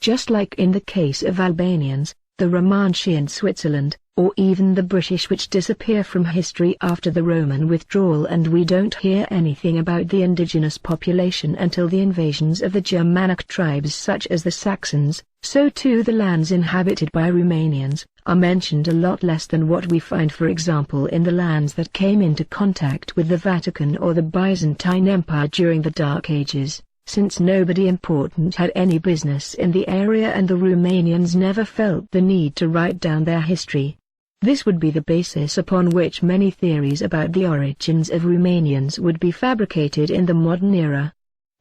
just like in the case of Albanians, the Romanci in Switzerland, or even the British, which disappear from history after the Roman withdrawal, and we don't hear anything about the indigenous population until the invasions of the Germanic tribes such as the Saxons. So too the lands inhabited by Romanians are mentioned a lot less than what we find, for example, in the lands that came into contact with the Vatican or the Byzantine Empire during the Dark Ages, since nobody important had any business in the area and the Romanians never felt the need to write down their history. This would be the basis upon which many theories about the origins of Romanians would be fabricated in the modern era.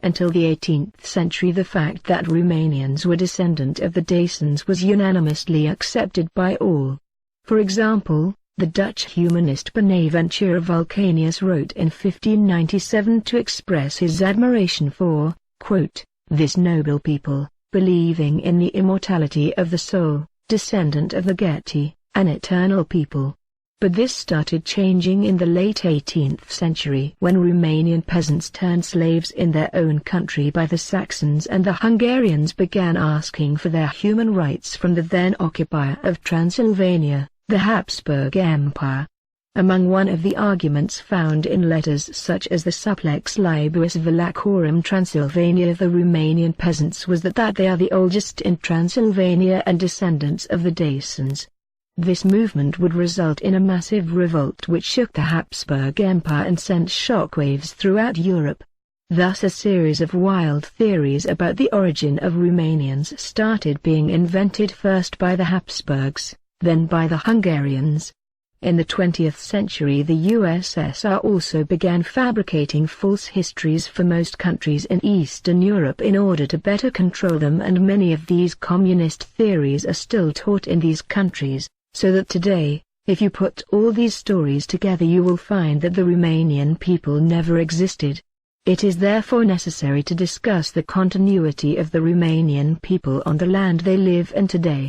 Until the 18th century, the fact that Romanians were descendant of the Dacians was unanimously accepted by all. For example, the Dutch humanist Bonaventura Vulcanius wrote in 1597 to express his admiration for, quote, "this noble people, believing in the immortality of the soul, descendant of the Geti, an eternal people." But this started changing in the late 18th century when Romanian peasants turned slaves in their own country by the Saxons, and the Hungarians began asking for their human rights from the then occupier of Transylvania, the Habsburg Empire. Among one of the arguments found in letters such as the Supplex Libuis Valachorum Transylvania of the Romanian peasants was that they are the oldest in Transylvania and descendants of the Dacians. This movement would result in a massive revolt which shook the Habsburg Empire and sent shockwaves throughout Europe. Thus a series of wild theories about the origin of Romanians started being invented, first by the Habsburgs, then by the Hungarians. In the 20th century the USSR also began fabricating false histories for most countries in Eastern Europe in order to better control them, and many of these communist theories are still taught in these countries. So that today, if you put all these stories together, you will find that the Romanian people never existed. It is therefore necessary to discuss the continuity of the Romanian people on the land they live in today.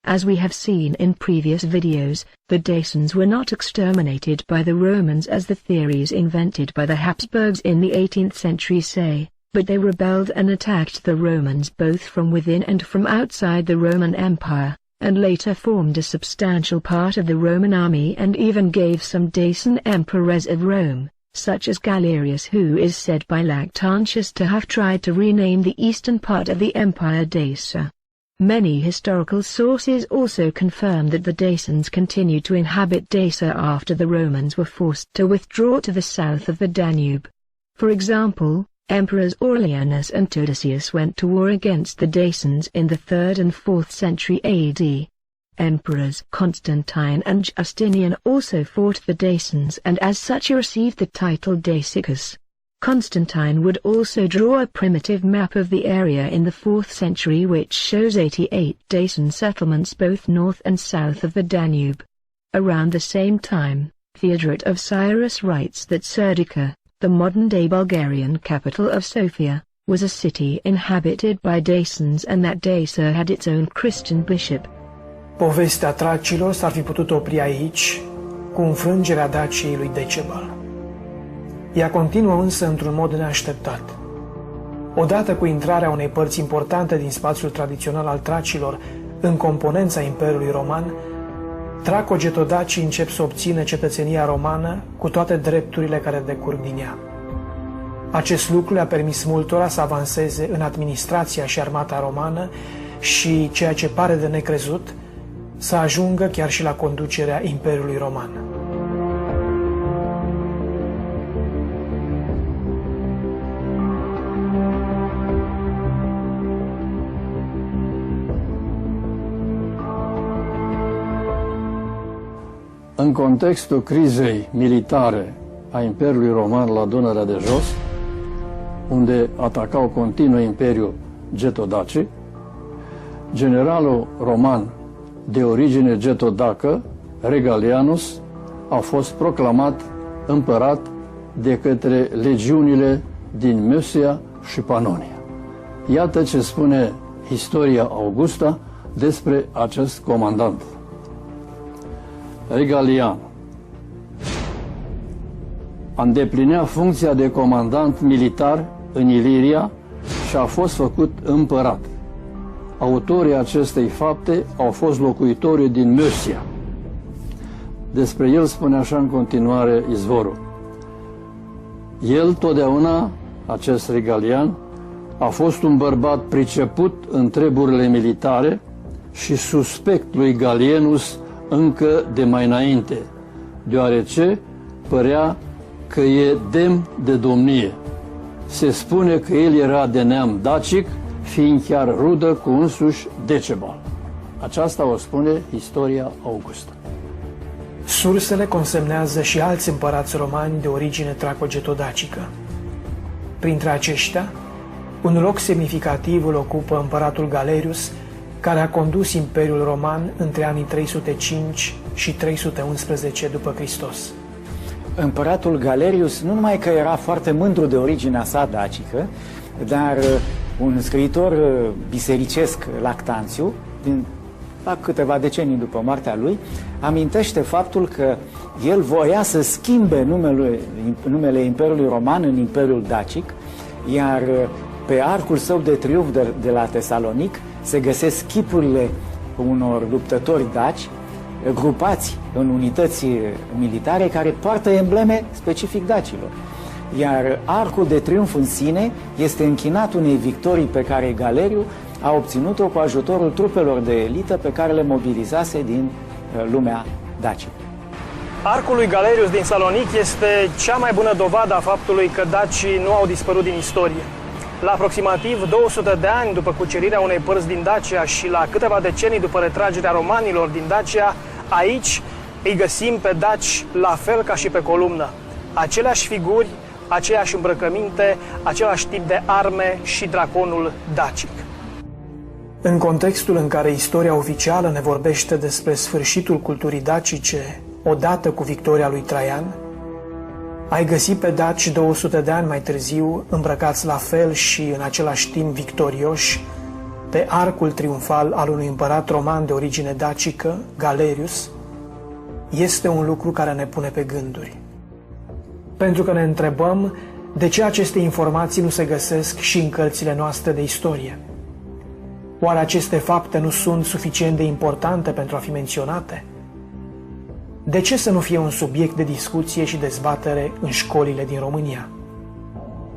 As we have seen in previous videos, the Dacians were not exterminated by the Romans as the theories invented by the Habsburgs in the 18th century say, but they rebelled and attacked the Romans both from within and from outside the Roman Empire, and later formed a substantial part of the Roman army and even gave some Dacian emperors of Rome, such as Galerius, who is said by Lactantius to have tried to rename the eastern part of the Empire Dacia. Many historical sources also confirm that the Dacians continued to inhabit Dacia after the Romans were forced to withdraw to the south of the Danube. For example, Emperors Aurelianus and Theodosius went to war against the Dacians in the 3rd and 4th century AD. Emperors Constantine and Justinian also fought the Dacians and as such received the title Daciacus. Constantine would also draw a primitive map of the area in the 4th century which shows 88 Dacian settlements both north and south of the Danube. Around the same time, Theodoret of Cyrus writes that Serdica, the modern-day Bulgarian capital of Sofia, was a city inhabited by Dacians and that Dacia had its own Christian bishop. Povestea tracilor s-ar fi putut opri aici, cu înfrângerea Daciei lui Decebal. Ea continuă însă într-un mod neașteptat. Odată cu intrarea unei părți importante din spațiul tradițional al tracilor în componența Imperiului Roman, traco-getodacii încep să obțină cetățenia romană cu toate drepturile care decurg din ea. Acest lucru le-a permis multora să avanseze în administrația și armata romană și, ceea ce pare de necrezut, să ajungă chiar și la conducerea Imperiului Roman. În contextul crizei militare a Imperiului Roman la Dunărea de Jos, unde atacau continuu Imperiul Getodaci, generalul roman de origine getodacă, Regalianus, a fost proclamat împărat de către legiunile din Mösia și Panonia. Iată ce spune istoria Augusta despre acest comandant. Regalian. îndeplinea funcția de comandant militar în Iliria și a fost făcut împărat. Autorii acestei fapte au fost locuitorii din Mösia. Despre el spune așa în continuare izvorul: el totdeauna, acest Regalian, a fost un bărbat priceput în treburile militare și suspect lui Gallienus încă de mai înainte, deoarece părea că e demn de domnie. Se spune că el era de neam dacic, fiind chiar rudă cu însuși Decebal. Aceasta o spune istoria Augustă. Sursele consemnează și alți împărați romani de origine tracogeto-dacică. Printre aceștia, un loc semnificativ îl ocupă împăratul Galerius, care a condus Imperiul Roman între anii 305 și 311 după Hristos. Împăratul Galerius nu numai că era foarte mândru de originea sa dacică, dar un scriitor bisericesc, Lactanțiu, la câteva decenii după moartea lui, amintește faptul că el voia să schimbe numele Imperiului Roman în Imperiul Dacic, iar pe arcul său de triumf de la Tesalonic se găsesc chipurile unor luptători daci, grupați în unități militare care poartă embleme specific dacilor. Iar arcul de triumf în sine este închinat unei victorii pe care Galeriu a obținut-o cu ajutorul trupelor de elită pe care le mobilizase din lumea dacică. Arcul lui Galerius din Salonic este cea mai bună dovadă a faptului că dacii nu au dispărut din istorie. La aproximativ 200 de ani după cucerirea unei părți din Dacia și la câteva decenii după retragerea romanilor din Dacia, aici îi găsim pe daci la fel ca și pe columnă. Aceleași figuri, aceeași îmbrăcăminte, același tip de arme și draconul dacic. În contextul în care istoria oficială ne vorbește despre sfârșitul culturii dacice odată cu victoria lui Traian, ai găsit pe daci 200 de ani mai târziu îmbrăcați la fel și în același timp victorioși pe arcul triumfal al unui împărat roman de origine dacică, Galerius, este un lucru care ne pune pe gânduri. Pentru că ne întrebăm de ce aceste informații nu se găsesc și în cărțile noastre de istorie. Oare aceste fapte nu sunt suficient de importante pentru a fi menționate? De ce să nu fie un subiect de discuție și dezbatere în școlile din România?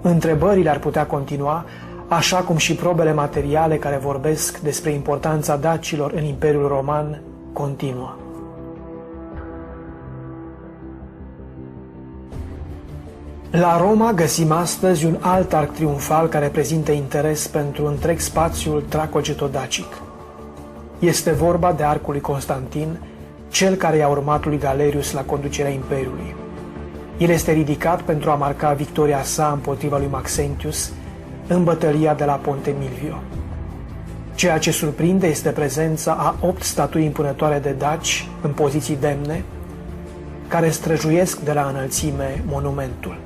Întrebările ar putea continua, așa cum și probele materiale care vorbesc despre importanța dacilor în Imperiul Roman continuă. La Roma găsim astăzi un alt arc triumfal care prezintă interes pentru întreg spațiul tracogeto-dacic. Este vorba de arcul lui Constantin, cel care i-a urmat lui Galerius la conducerea Imperiului. El este ridicat pentru a marca victoria sa împotriva lui Maxentius în bătălia de la Ponte Milvio. Ceea ce surprinde este prezența a 8 statui impunătoare de daci în poziții demne, care străjuiesc de la înălțime monumentul.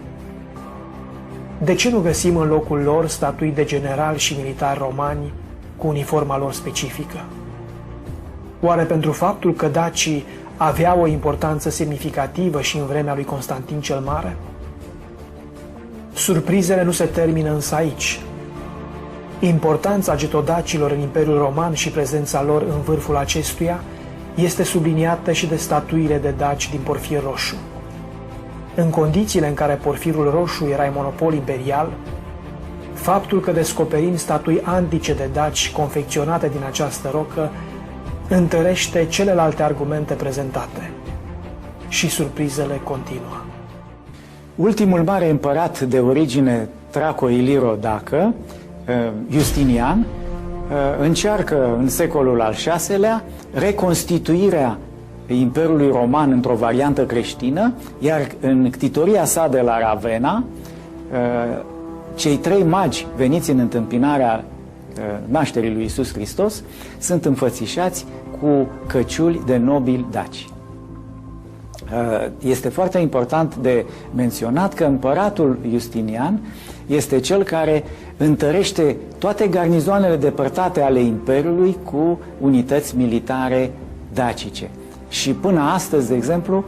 De ce nu găsim în locul lor statui de generali și militari romani cu uniforma lor specifică? Oare pentru faptul că dacii aveau o importanță semnificativă și în vremea lui Constantin cel Mare? Surprizele nu se termină însă aici. Importanța getodacilor în Imperiul Roman și prezența lor în vârful acestuia este subliniată și de statuile de daci din porfir roșu. În condițiile în care porfirul roșu era un monopol imperial, faptul că descoperim statui antice de daci confecționate din această rocă întărește celelalte argumente prezentate. Și surprizele continuă. Ultimul mare împărat de origine traco-iliro-dacă, Justinian, încearcă în secolul al VI-lea reconstituirea Imperiului Roman într-o variantă creștină, iar în ctitoria sa de la Ravenna, cei 3 magi veniți în întâmpinarea nașterii lui Iisus Hristos sunt înfățișați cu căciuli de nobili daci. Este foarte important de menționat că împăratul Justinian este cel care întărește toate garnizoanele depărtate ale Imperiului cu unități militare dacice. Și până astăzi, de exemplu,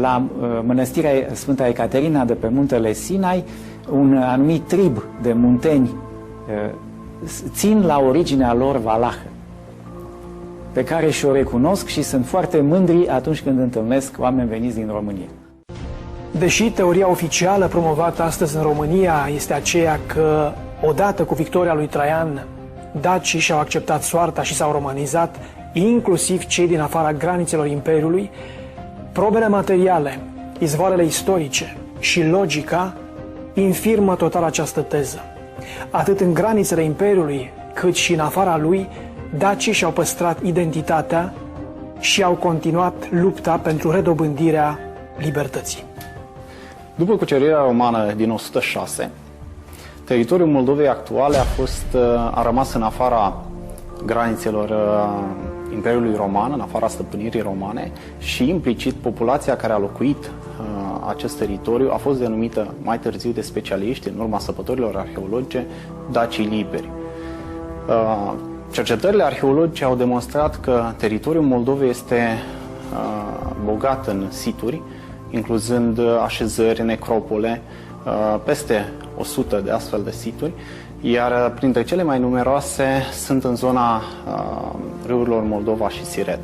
la mănăstirea Sfânta Ecaterina de pe muntele Sinai, un anumit trib de munteni țin la originea lor valahă, pe care și-o recunosc și sunt foarte mândri atunci când întâlnesc oameni veniți din România. Deși teoria oficială promovată astăzi în România este aceea că, odată cu victoria lui Traian, dacii și-au acceptat soarta și s-au romanizat, inclusiv cei din afara granițelor Imperiului, probele materiale, izvoarele istorice și logica infirmă total această teză. Atât în granițele Imperiului, cât și în afara lui, dacii și-au păstrat identitatea și au continuat lupta pentru redobândirea libertății. După cucerirea romană din 106, teritoriul Moldovei actuale a rămas în afara granițelor Imperiului Roman, în afara stăpânirii romane, și implicit populația care a locuit acest teritoriu a fost denumită mai târziu de specialiști, în urma săpătorilor arheologice, dacii liberi. Cercetările arheologice au demonstrat că teritoriul Moldovei este bogat în situri, incluzând așezări, necropole, peste 100 de astfel de situri, iar printre cele mai numeroase sunt în zona râurilor Moldova și Siret.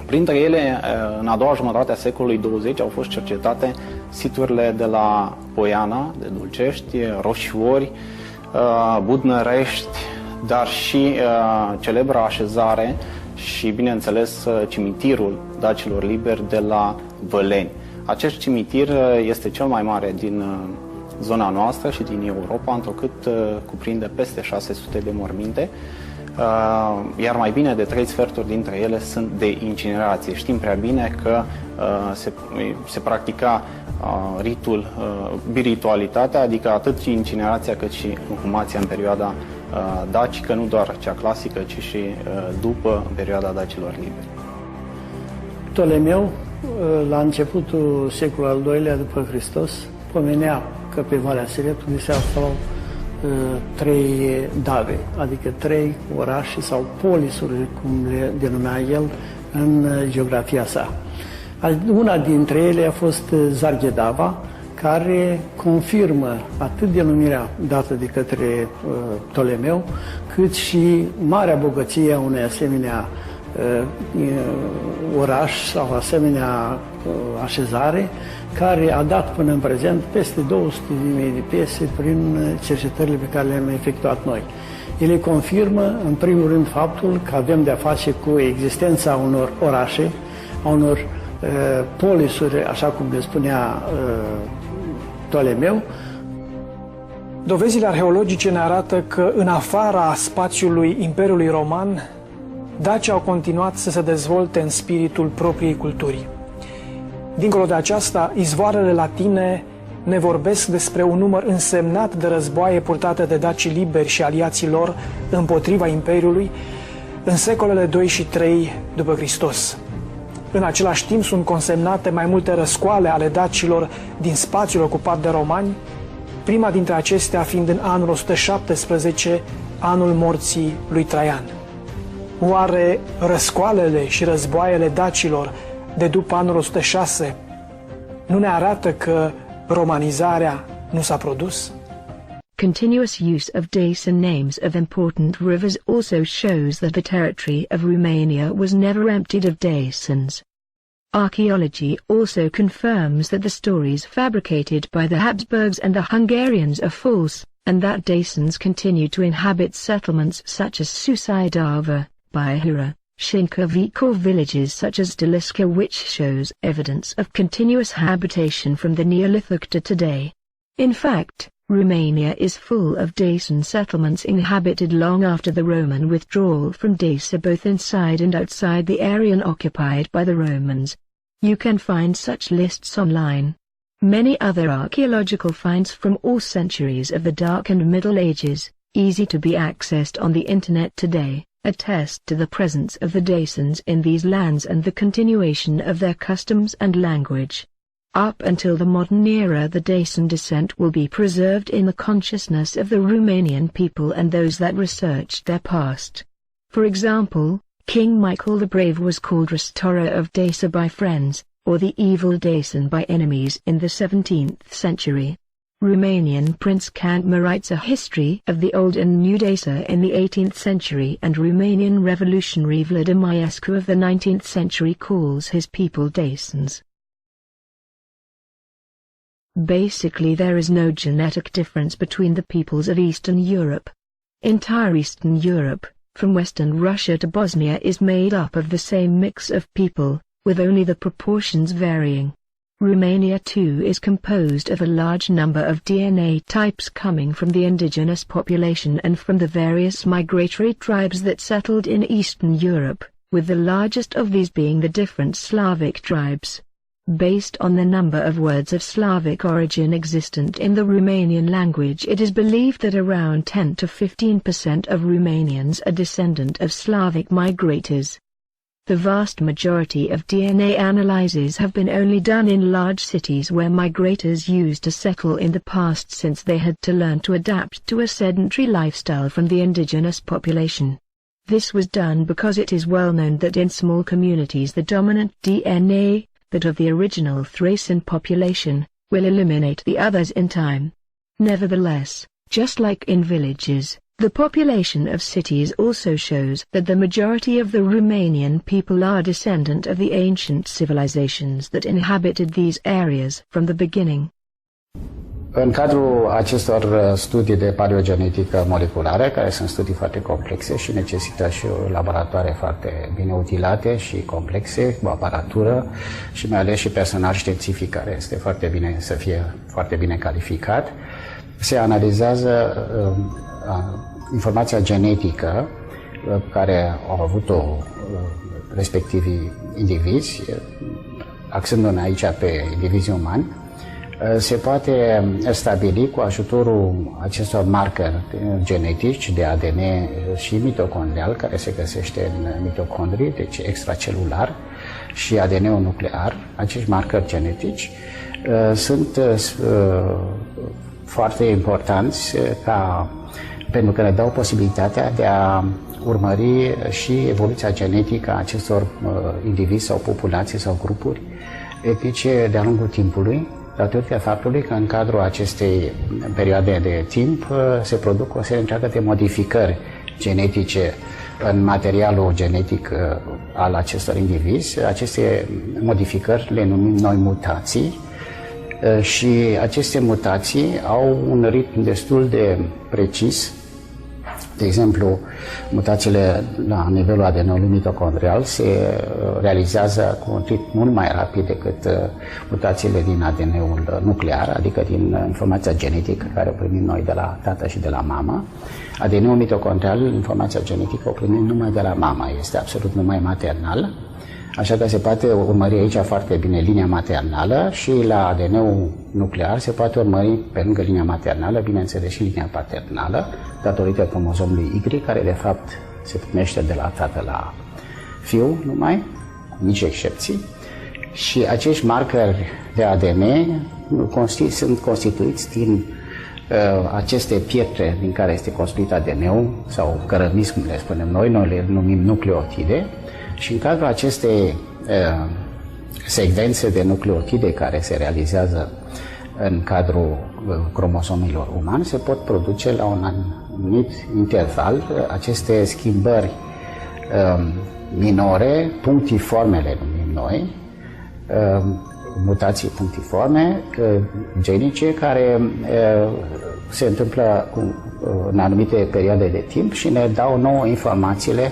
Printre ele, în a doua jumătate a secolului 20 au fost cercetate siturile de la Poiana, de Dulcești, Roșiori, Budnărești, dar și celebra așezare și, bineînțeles, cimitirul dacilor liberi de la Văleni. Acest cimitir este cel mai mare din zona noastră și din Europa, întrucât cuprinde peste 600 de morminte, iar mai bine de 3/4 dintre ele sunt de incinerație. Știm prea bine că se practica biritualitatea, adică atât incinerația cât și inhumația în perioada dacică, nu doar cea clasică, ci și după perioada dacilor liberi. Ptolemeu, la începutul secolului al II-lea după Hristos, pomenea că pe Valea Siretului se aflau 3 dave, adică 3 orașe sau polisuri, cum le denumea el în geografia sa. Una dintre ele a fost Zarghedava, care confirmă atât denumirea dată de către Ptolemeu, cât și marea bogăție a unei asemenea oraș sau asemenea așezare, care a dat până în prezent peste 200.000 de piese prin cercetările pe care le-am efectuat noi. Ele confirmă, în primul rând, faptul că avem de-a face cu existența unor orașe, a unor polisuri, așa cum le spunea Ptolemeu. Dovezile arheologice ne arată că în afara spațiului Imperiului Roman, dacii au continuat să se dezvolte în spiritul propriei culturi. Dincolo de aceasta, izvoarele latine ne vorbesc despre un număr însemnat de războaie purtate de dacii liberi și aliații lor împotriva Imperiului în secolele 2 și 3 după Hristos. În același timp sunt consemnate mai multe răscoale ale dacilor din spațiul ocupat de romani, prima dintre acestea fiind în anul 117, anul morții lui Traian. Oare răscoalele și războaiele dacilor de după anul 106 nu ne arată că romanizarea nu s-a produs? Continuous use of dates and names of important rivers also shows that the territory of Romania was never emptied of Dacians. Archaeology also confirms that the stories fabricated by the Habsburgs and the Hungarians are false, and that Dacians continue to inhabit settlements such as Sucidava, Baihura, Shinkovic, or villages such as Deliska, which shows evidence of continuous habitation from the Neolithic to today. In fact, Romania is full of Dacian settlements inhabited long after the Roman withdrawal from Dacia, both inside and outside the area occupied by the Romans. You can find such lists online. Many other archaeological finds from all centuries of the Dark and Middle Ages, easy to be accessed on the Internet today, attest to the presence of the Dacians in these lands and the continuation of their customs and language. Up until the modern era, the Dacian descent will be preserved in the consciousness of the Romanian people and those that researched their past. For example, King Michael the Brave was called Restorer of Dacia by friends, or the evil Dacian by enemies in the 17th century. Romanian Prince Cantma writes a history of the Old and New Dacia in the 18th century, and Romanian revolutionary Vladimir Ionescu of the 19th century calls his people Dacians. Basically, there is no genetic difference between the peoples of Eastern Europe. Entire Eastern Europe, from Western Russia to Bosnia, is made up of the same mix of people, with only the proportions varying. Romania too is composed of a large number of DNA types coming from the indigenous population and from the various migratory tribes that settled in Eastern Europe, with the largest of these being the different Slavic tribes. Based on the number of words of Slavic origin existent in the Romanian language, it is believed that around 10 to 15% of Romanians are descendant of Slavic migrators. The vast majority of DNA analyses have been only done in large cities where migrators used to settle in the past, since they had to learn to adapt to a sedentary lifestyle from the indigenous population. This was done because it is well known that in small communities the dominant DNA, that of the original Thracian population, will eliminate the others in time. Nevertheless, just like in villages, the population of cities also shows that the majority of the Romanian people are descendant of the ancient civilizations that inhabited these areas from the beginning. În cadrul acestor studii de paleogenetică moleculară, care sunt studii foarte complexe și necesită și laboratoare foarte bine utilate și complexe, cu aparatură și mai ales și personal științific care este foarte bine, să fie foarte bine calificat, se analizează informația genetică care au avut-o respectivii indivizi, axându-ne aici pe indivizii umani, se poate stabili cu ajutorul acestor marcări genetici de ADN și mitocondrial, care se găsește în mitocondrii, deci extracelular, și ADN-ul nuclear. Acești marcări genetici sunt foarte importanți pentru că ne dau posibilitatea de a urmări și evoluția genetică a acestor indivizi sau populații sau grupuri etnice de-a lungul timpului, datorită faptului că în cadrul acestei perioade de timp se produc o serie întreagă de modificări genetice în materialul genetic al acestor indivizi. Aceste modificări le numim noi mutații și aceste mutații au un ritm destul de precis. De exemplu, mutațiile la nivelul ADN-ului mitocondrial se realizează cu un ritm mult mai rapid decât mutațiile din ADN-ul nuclear, adică din informația genetică care o primim noi de la tată și de la mamă. ADN-ul mitocondrial, informația genetică o primim numai de la mama, este absolut numai maternal, așa că se poate urmări aici foarte bine linia maternală și la ADN-ul nuclear se poate urmări pe lângă linia maternală, bineînțeles, și linia paternală, datorită cromozomului Y, care de fapt se primește de la tată la fiu numai, nici excepții. Și acești marcări de ADN sunt constituiți din aceste pietre din care este construit ADN-ul, sau cărămizi, cum le spunem noi le numim nucleotide, și în cadrul acestei secvențe de nucleotide care se realizează în cadrul cromosomilor umani, se pot produce la un anumit interval aceste schimbări minore, punctiforme le numim noi, mutații punctiforme genice care se întâmplă în anumite perioade de timp și ne dau nouă informațiile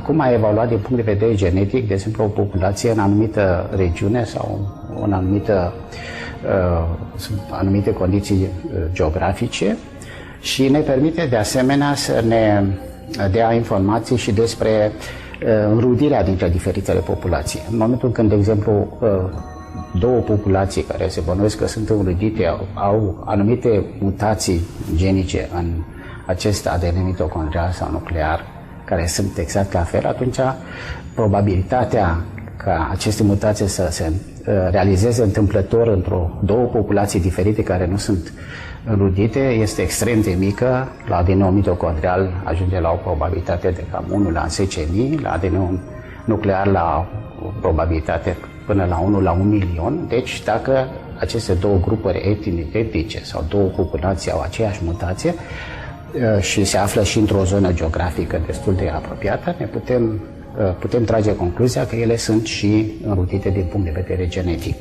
cum a evoluat din punct de vedere genetic, de exemplu, o populație în anumită regiune sau în anumite condiții geografice, și ne permite de asemenea să ne dea informații și despre înrudirea dintre diferitele populații. În momentul când, de exemplu, două populații care se bănuiesc că sunt înrudite au anumite mutații genice în acest ADN mitocondrial sau nuclear, care sunt exact la fel, atunci probabilitatea ca aceste mutații să se realizeze întâmplător două populații diferite care nu sunt înrudite este extrem de mică. La ADN-ul mitocondrial ajunge la o probabilitate de cam 1 la 10.000, la ADN-ul nuclear la o probabilitate până la 1 la 1 milion. Deci dacă aceste două grupuri etnice sau două populații au aceeași mutație și se află și într-o zonă geografică destul de apropiată, ne putem trage concluzia că ele sunt și înrudite din punct de vedere genetic.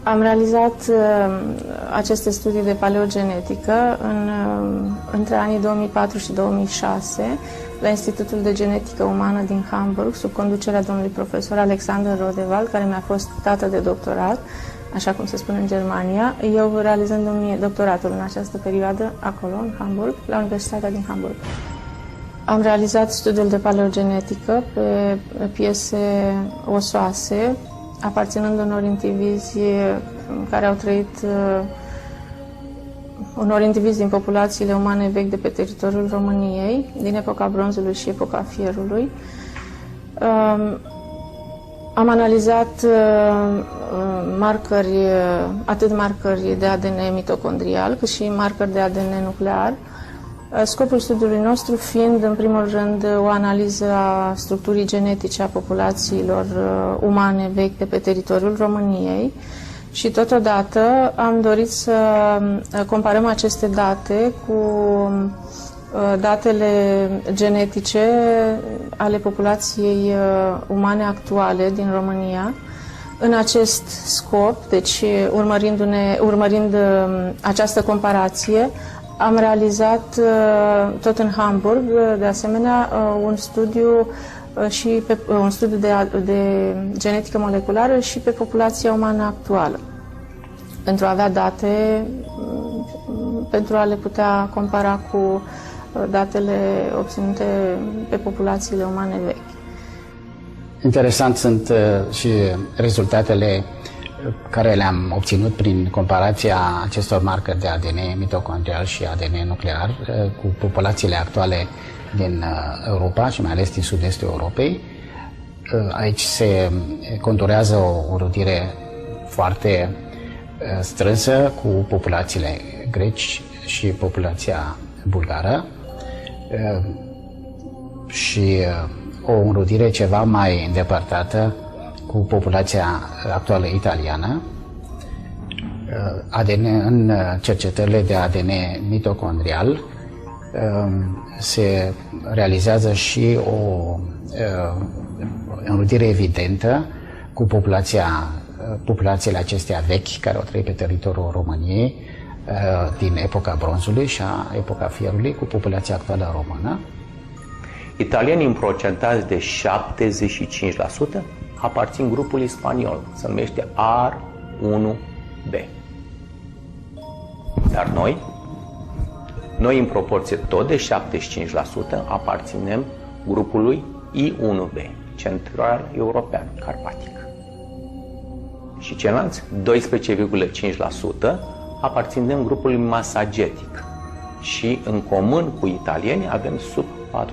Am realizat aceste studii de paleogenetică între anii 2004 și 2006 la Institutul de Genetică Umană din Hamburg, sub conducerea domnului profesor Alexander Rodeval, care mi-a fost tată de doctorat, așa cum se spune în Germania, eu realizându-mi doctoratul în această perioadă acolo, în Hamburg, la Universitatea din Hamburg. Am realizat studiul de paleogenetică pe piese osoase, aparținând unor indivizi care au trăit, unor indivizi din populațiile umane vechi de pe teritoriul României, din epoca bronzului și epoca fierului. Am analizat atât marcări de ADN mitocondrial, cât și marcări de ADN nuclear. Scopul studiului nostru fiind, în primul rând, o analiză a structurii genetice a populațiilor umane vechi de pe teritoriul României și, totodată, am dorit să comparăm aceste date cu datele genetice ale populației umane actuale din România. În acest scop, deci urmărind această comparație, am realizat tot în Hamburg, de asemenea, un studiu de genetică moleculară și pe populația umană actuală, pentru a avea date, pentru a le putea compara cu datele obținute pe populațiile umane vechi. Interesant sunt și rezultatele care le-am obținut prin comparația acestor marcări de ADN mitocondrial și ADN nuclear cu populațiile actuale din Europa și mai ales din sud-estul Europei. Aici se conturează o înrudire foarte strânsă cu populațiile greci și populația bulgară și o înrudire ceva mai îndepărtată cu populația actuală italiană. În cercetările de ADN mitocondrial se realizează și o înrudire evidentă cu populațiile acestea vechi care au trăit pe teritoriul României din epoca bronzului și a epoca fierului cu populația actuală română. Italienii în procentaj de 75% aparțin grupului spaniol, se numește R1B. Dar noi în proporție tot de 75% aparținem grupului I1B, central european, carpatic. Și ceilalți 12,5% aparținem grupului masagetic și în comun cu italienii avem sub 4%.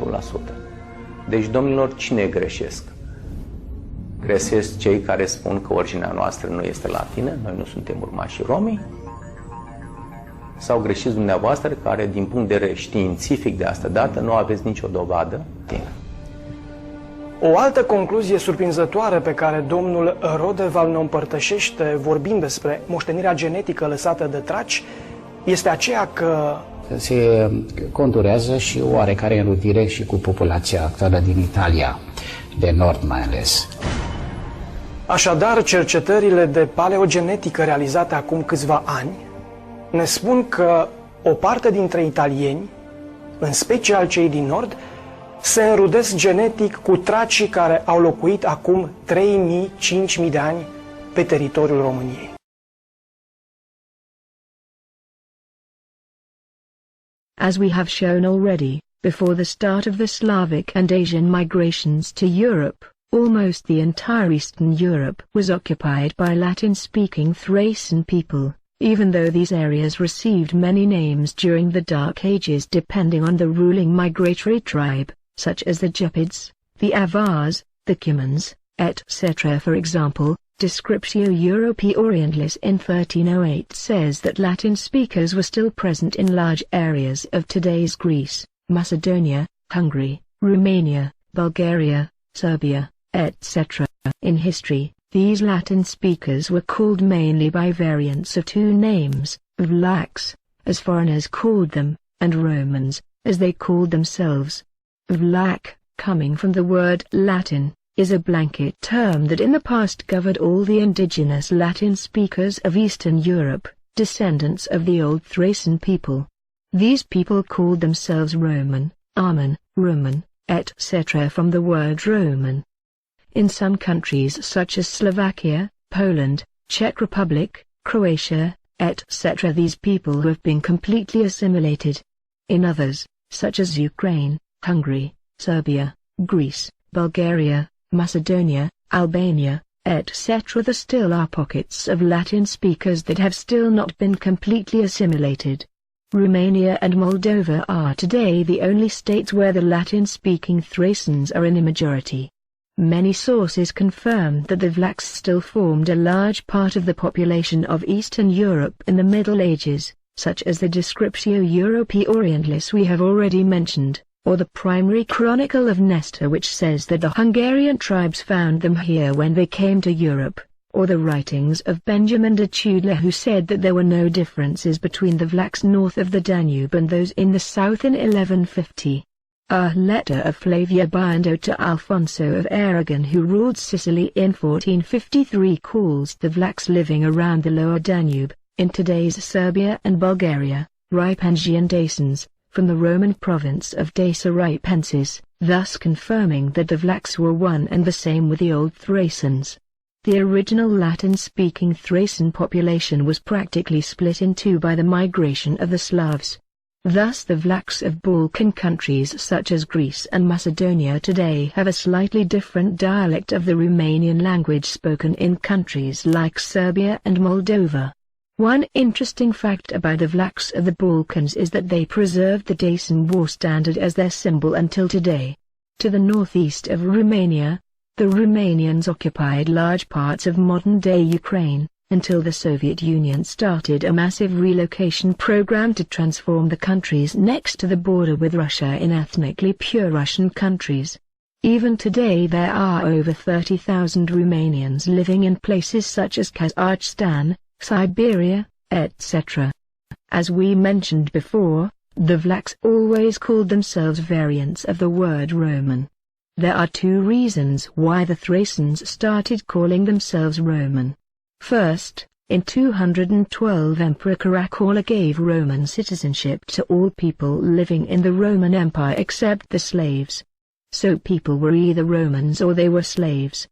Deci, domnilor, cine greșesc? Greșesc cei care spun că originea noastră nu este latină, noi nu suntem urmașii Romii? Sau greșiți dumneavoastră care, din punct de vedere științific de asta dată, nu aveți nicio dovadă? O altă concluzie surprinzătoare pe care domnul Rodeval ne împărtășește vorbind despre moștenirea genetică lăsată de traci este aceea că se conturează și o oarecare înrudire și cu populația actuală din Italia, de nord mai ales. Așadar, cercetările de paleogenetică realizate acum câțiva ani ne spun că o parte dintre italieni, în special cei din nord, se înrudesc genetic cu tracii care au locuit acum 3.000-5.000 de ani pe teritoriul României. As we have shown already, before the start of the Slavic and Asian migrations to Europe, almost the entire Eastern Europe was occupied by Latin-speaking Thracian people, even though these areas received many names during the Dark Ages depending on the ruling migratory tribe, such as the Gepids, the Avars, the Cumans, etc. For example, Descriptio Europae Orientalis in 1308 says that Latin speakers were still present in large areas of today's Greece, Macedonia, Hungary, Romania, Bulgaria, Serbia, etc. In history, these Latin speakers were called mainly by variants of two names, Vlachs, as foreigners called them, and Romans, as they called themselves. Vlach, coming from the word Latin, is a blanket term that in the past covered all the indigenous Latin speakers of Eastern Europe, descendants of the old Thracian people. These people called themselves Roman, Armen, Roman, etc. from the word Roman. In some countries such as Slovakia, Poland, Czech Republic, Croatia, etc. these people have been completely assimilated. In others, such as Ukraine, Hungary, Serbia, Greece, Bulgaria, Macedonia, Albania, etc. there still are pockets of Latin speakers that have still not been completely assimilated. Romania and Moldova are today the only states where the Latin-speaking Thracians are in a majority. Many sources confirm that the Vlachs still formed a large part of the population of Eastern Europe in the Middle Ages, such as the Descriptio Europae Orientalis we have already mentioned, or the primary chronicle of Nestor which says that the Hungarian tribes found them here when they came to Europe, or the writings of Benjamin de Tudela who said that there were no differences between the Vlachs north of the Danube and those in the south in 1150. A letter of Flavia Bindo to Alfonso of Aragon who ruled Sicily in 1453 calls the Vlachs living around the lower Danube, in today's Serbia and Bulgaria, Ripensian Dacians, from the Roman province of Dacia Ripensis, thus confirming that the Vlachs were one and the same with the old Thracians. The original Latin-speaking Thracian population was practically split in two by the migration of the Slavs. Thus the Vlachs of Balkan countries such as Greece and Macedonia today have a slightly different dialect of the Romanian language spoken in countries like Serbia and Moldova. One interesting fact about the Vlachs of the Balkans is that they preserved the Dacian war standard as their symbol until today. To the northeast of Romania, the Romanians occupied large parts of modern-day Ukraine, until the Soviet Union started a massive relocation program to transform the countries next to the border with Russia in ethnically pure Russian countries. Even today there are over 30,000 Romanians living in places such as Kazakhstan, Siberia, etc. As we mentioned before, the Vlachs always called themselves variants of the word Roman. There are two reasons why the Thracians started calling themselves Roman. First, in 212 Emperor Caracalla gave Roman citizenship to all people living in the Roman Empire except the slaves. So people were either Romans or they were slaves.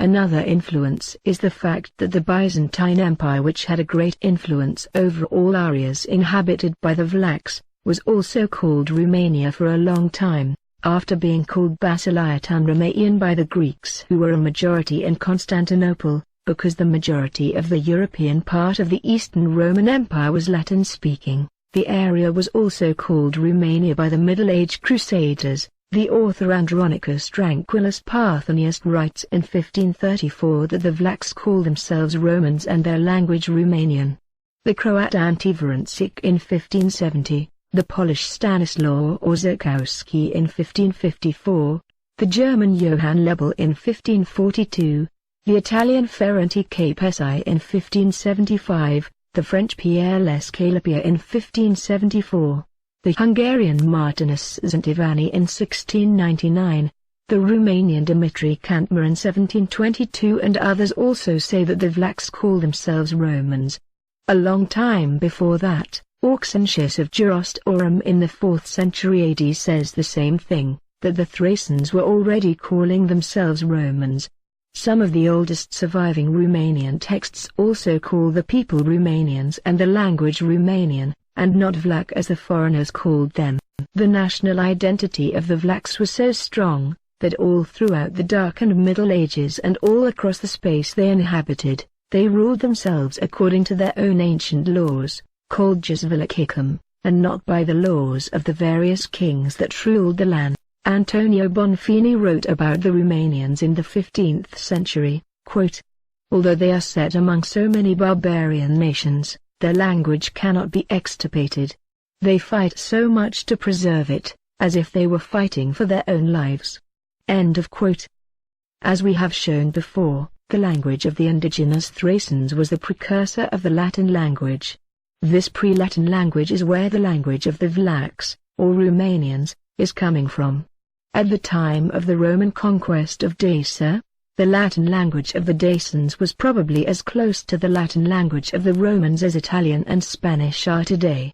Another influence is the fact that the Byzantine Empire, which had a great influence over all areas inhabited by the Vlachs, was also called Romania for a long time, after being called Basileia Romanian by the Greeks who were a majority in Constantinople, because the majority of the European part of the Eastern Roman Empire was Latin-speaking. The area was also called Romania by the Middle Age Crusaders. The author Andronicus Tranquillus Parthenius writes in 1534 that the Vlachs call themselves Romans and their language Romanian. The Croat Antiverancic in 1570, the Polish Stanislaw Orzechowski in 1554, the German Johann Lebel in 1542, the Italian Ferranti Capesi in 1575, the French Pierre Lescalapia in 1574. The Hungarian Martinus Zantivani in 1699, the Romanian Dimitri Cantmer in 1722 and others also say that the Vlachs call themselves Romans. A long time before that, Auxentius of Gerosstorum in the 4th century AD says the same thing, that the Thracians were already calling themselves Romans. Some of the oldest surviving Romanian texts also call the people Romanians and the language Romanian, and not Vlach as the foreigners called them. The national identity of the Vlachs was so strong, that all throughout the Dark and Middle Ages and all across the space they inhabited, they ruled themselves according to their own ancient laws, called jus Vlachicum, and not by the laws of the various kings that ruled the land. Antonio Bonfini wrote about the Romanians in the 15th century, quote, Although they are set among so many barbarian nations, their language cannot be extirpated. They fight so much to preserve it, as if they were fighting for their own lives. End of quote. As we have shown before, the language of the indigenous Thracians was the precursor of the Latin language. This pre-Latin language is where the language of the Vlachs, or Romanians, is coming from. At the time of the Roman conquest of Dacia, the Latin language of the Dacians was probably as close to the Latin language of the Romans as Italian and Spanish are today.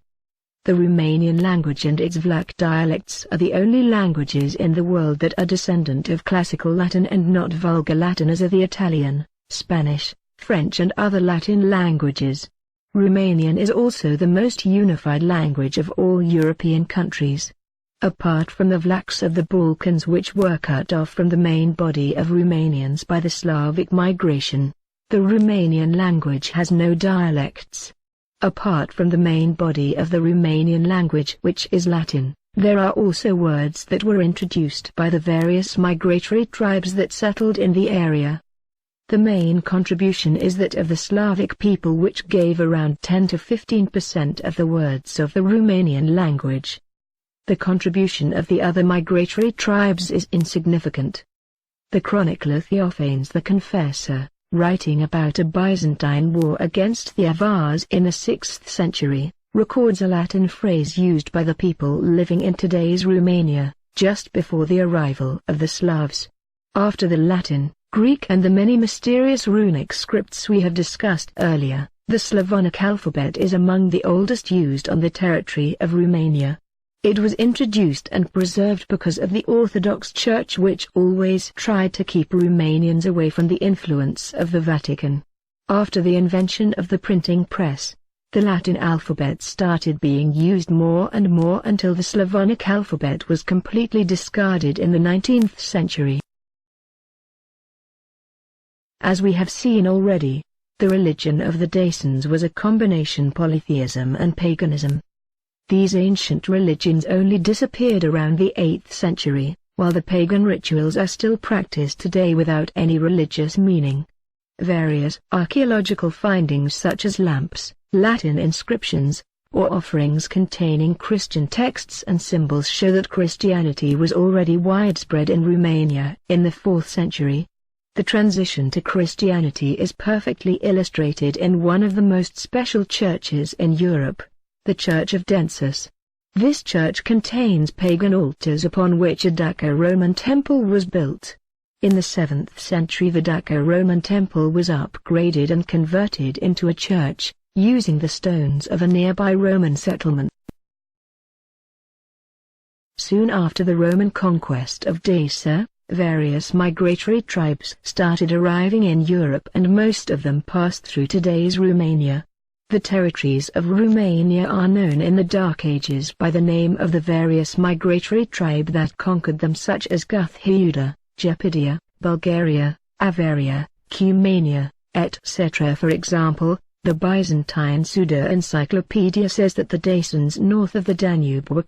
The Romanian language and its Vlach dialects are the only languages in the world that are descendant of classical Latin and not vulgar Latin as are the Italian, Spanish, French and other Latin languages. Romanian is also the most unified language of all European countries. Apart from the Vlachs of the Balkans which were cut off from the main body of Romanians by the Slavic migration, the Romanian language has no dialects. Apart from the main body of the Romanian language which is Latin, there are also words that were introduced by the various migratory tribes that settled in the area. The main contribution is that of the Slavic people which gave around 10 to 15% of the words of the Romanian language. The contribution of the other migratory tribes is insignificant. The chronicler Theophanes the Confessor, writing about a Byzantine war against the Avars in the 6th century, records a Latin phrase used by the people living in today's Romania, just before the arrival of the Slavs. After the Latin, Greek and the many mysterious runic scripts we have discussed earlier, the Slavonic alphabet is among the oldest used on the territory of Romania. It was introduced and preserved because of the Orthodox Church which always tried to keep Romanians away from the influence of the Vatican. After the invention of the printing press, the Latin alphabet started being used more and more until the Slavonic alphabet was completely discarded in the 19th century. As we have seen already, the religion of the Dacians was a combination polytheism and paganism. These ancient religions only disappeared around the 8th century, while the pagan rituals are still practiced today without any religious meaning. Various archaeological findings such as lamps, Latin inscriptions, or offerings containing Christian texts and symbols show that Christianity was already widespread in Romania in the 4th century. The transition to Christianity is perfectly illustrated in one of the most special churches in Europe, the Church of Densus. This church contains pagan altars upon which a Daco-Roman temple was built. In the 7th century the Daco-Roman temple was upgraded and converted into a church, using the stones of a nearby Roman settlement. Soon after the Roman conquest of Dacia, various migratory tribes started arriving in Europe and most of them passed through today's Romania. The territories of Romania are known in the Dark Ages by the name of the various migratory tribe that conquered them such as Guth-Heuda, Gepidia, Bulgaria, Avaria, Cumania, etc. For example, the Byzantine Pseudo-Encyclopedia says that the Dacians north of the Danube were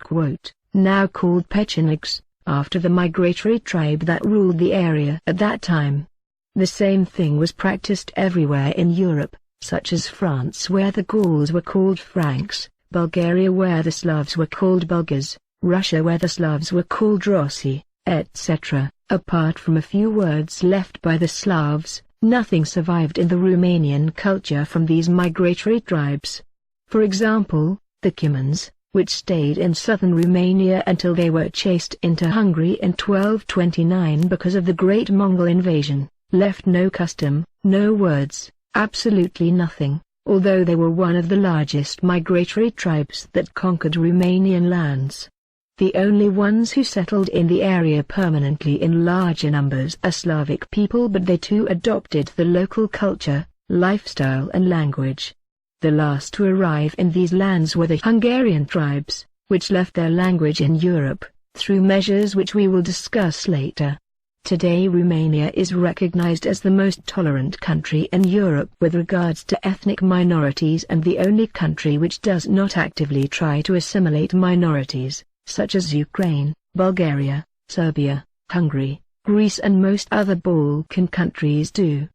now called Pechenegs, after the migratory tribe that ruled the area at that time. The same thing was practiced everywhere in Europe, such as France where the Gauls were called Franks, Bulgaria where the Slavs were called Bulgars, Russia where the Slavs were called Rossi, etc. Apart from a few words left by the Slavs, nothing survived in the Romanian culture from these migratory tribes. For example, the Cumans, which stayed in southern Romania until they were chased into Hungary in 1229 because of the Great Mongol invasion, left no custom, no words, absolutely nothing, although they were one of the largest migratory tribes that conquered Romanian lands. The only ones who settled in the area permanently in larger numbers are Slavic people, but they too adopted the local culture, lifestyle and language. The last to arrive in these lands were the Hungarian tribes, which left their language in Europe, through measures which we will discuss later. Today Romania is recognized as the most tolerant country in Europe with regards to ethnic minorities and the only country which does not actively try to assimilate minorities, such as Ukraine, Bulgaria, Serbia, Hungary, Greece and most other Balkan countries do.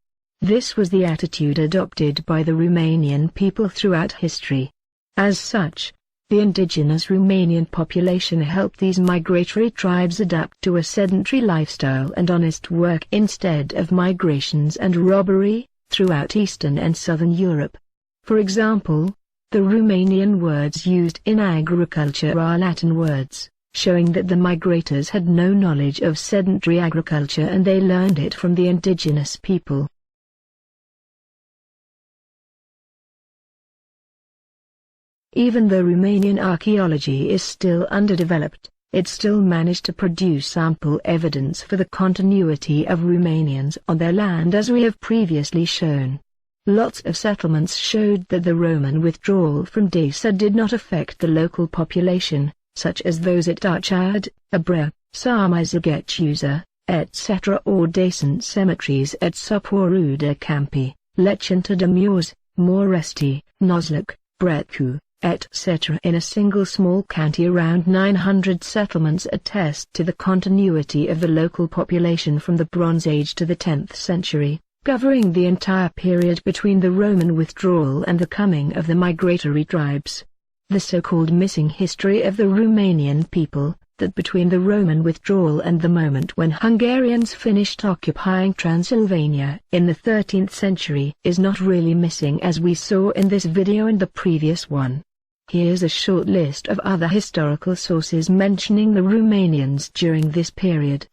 This was the attitude adopted by the Romanian people throughout history. As such, the indigenous Romanian population helped these migratory tribes adapt to a sedentary lifestyle and honest work instead of migrations and robbery, throughout Eastern and Southern Europe. For example, the Romanian words used in agriculture are Latin words, showing that the migrators had no knowledge of sedentary agriculture and they learned it from the indigenous people. Even though Romanian archaeology is still underdeveloped, it still managed to produce ample evidence for the continuity of Romanians on their land as we have previously shown. Lots of settlements showed that the Roman withdrawal from Dacia did not affect the local population, such as those at Arcad, Abra, Sarmizagetuza, etc. or Dacian cemeteries at Soporuda Campi, Lecinta de Mures, Moresti, Nozlac, Brecu, etc. In a single small county. Around 900 settlements attest to the continuity of the local population from the Bronze Age to the 10th century, covering the entire period between the Roman withdrawal and the coming of the migratory tribes. The so-called missing history of the Romanian people, that between the Roman withdrawal and the moment when Hungarians finished occupying Transylvania in the 13th century, is not really missing as we saw in this video and the previous one. Here's a short list of other historical sources mentioning the Romanians during this period.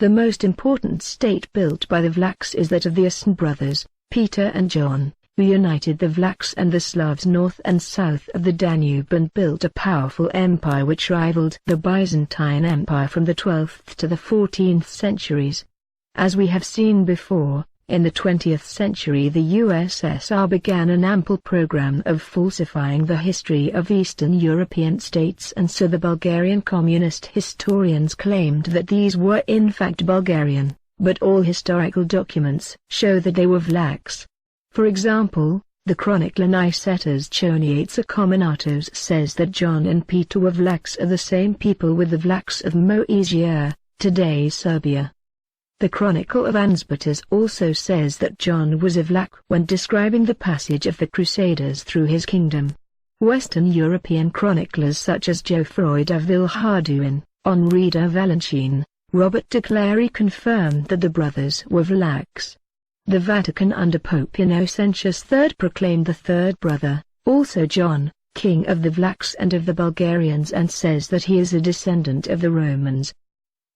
The most important state built by the Vlachs is that of the Asen brothers, Peter and John, who united the Vlachs and the Slavs north and south of the Danube and built a powerful empire which rivaled the Byzantine Empire from the 12th to the 14th centuries. As we have seen before, in the 20th century the USSR began an ample program of falsifying the history of Eastern European states, and so the Bulgarian communist historians claimed that these were in fact Bulgarian, but all historical documents show that they were Vlachs. For example, the chronicler Nicetas Choniates Acominatos says that John and Peter were Vlachs of the same people with the Vlachs of Moesia, today's Serbia. The Chronicle of Ansbatas also says that John was a Vlach when describing the passage of the Crusaders through his kingdom. Western European chroniclers such as Geoffroy de Villehardouin, Henri de Valenciennes, Robert de Clary confirmed that the brothers were Vlachs. The Vatican under Pope Innocentius III proclaimed the third brother, also John, king of the Vlachs and of the Bulgarians, and says that he is a descendant of the Romans.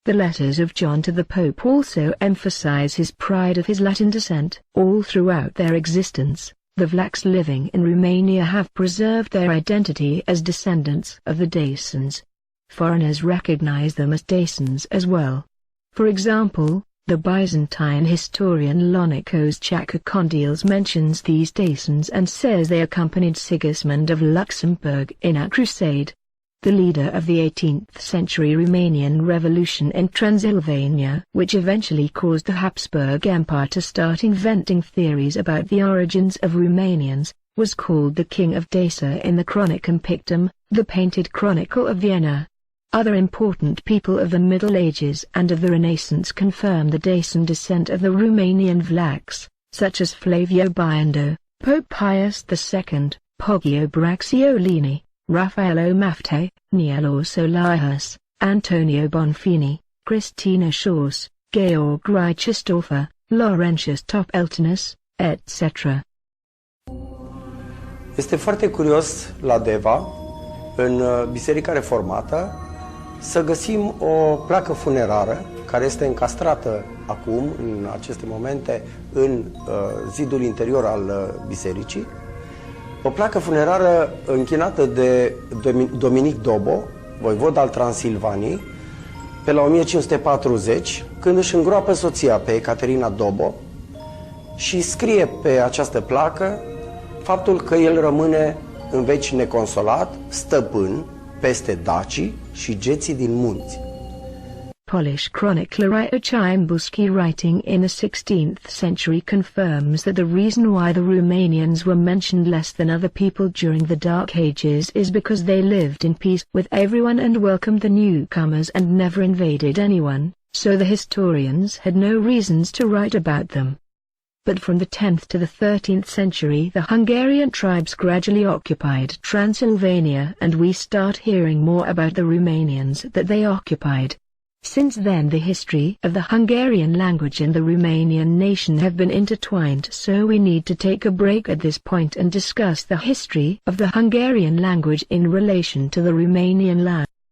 The letters of John to the Pope also emphasize his pride of his Latin descent. All throughout their existence, the Vlachs living in Romania have preserved their identity as descendants of the Dacians. foreigners recognize them as Dacians as well. For example, the Byzantine historian Lonikos Chakokondiles mentions these Dacians and says they accompanied Sigismund of Luxembourg in a crusade. The leader of the 18th century Romanian Revolution in Transylvania, which eventually caused the Habsburg Empire to start inventing theories about the origins of Romanians, was called the King of Dacia in the Chronicon Pictum, the painted chronicle of Vienna. Other important people of the Middle Ages and of the Renaissance confirm the Dacian descent of the Romanian Vlachs, such as Flavio Biondo, Pope Pius II, Poggio Bracciolini, Raffaello Maffei, Nielo Solahus, Antonio Bonfini, Christina Schaus, Georg Reichstorfer, Laurentius Topeltinus, etc. Este foarte curios la Deva, în Biserica Reformată, să găsim o placă funerară care este încastrată acum, în aceste momente, în zidul interior al bisericii. O placă funerară închinată de Dominic Dobo, voivod al Transilvaniei, pe la 1540, când își îngroapă soția pe Ecaterina Dobo și scrie pe această placă faptul că el rămâne în veci neconsolat, stăpân peste dacii și geții din munți. Polish chronicler Iocimbuski, writing in the 16th century, confirms that the reason why the Romanians were mentioned less than other people during the Dark Ages is because they lived in peace with everyone and welcomed the newcomers and never invaded anyone, so the historians had no reasons to write about them. But from the 10th to the 13th century the Hungarian tribes gradually occupied Transylvania, and we start hearing more about the Romanians that they occupied. Since then the history of the Hungarian language and the Romanian nation have been intertwined, so we need to take a break at this point and discuss the history of the Hungarian language in relation to the Romanian language.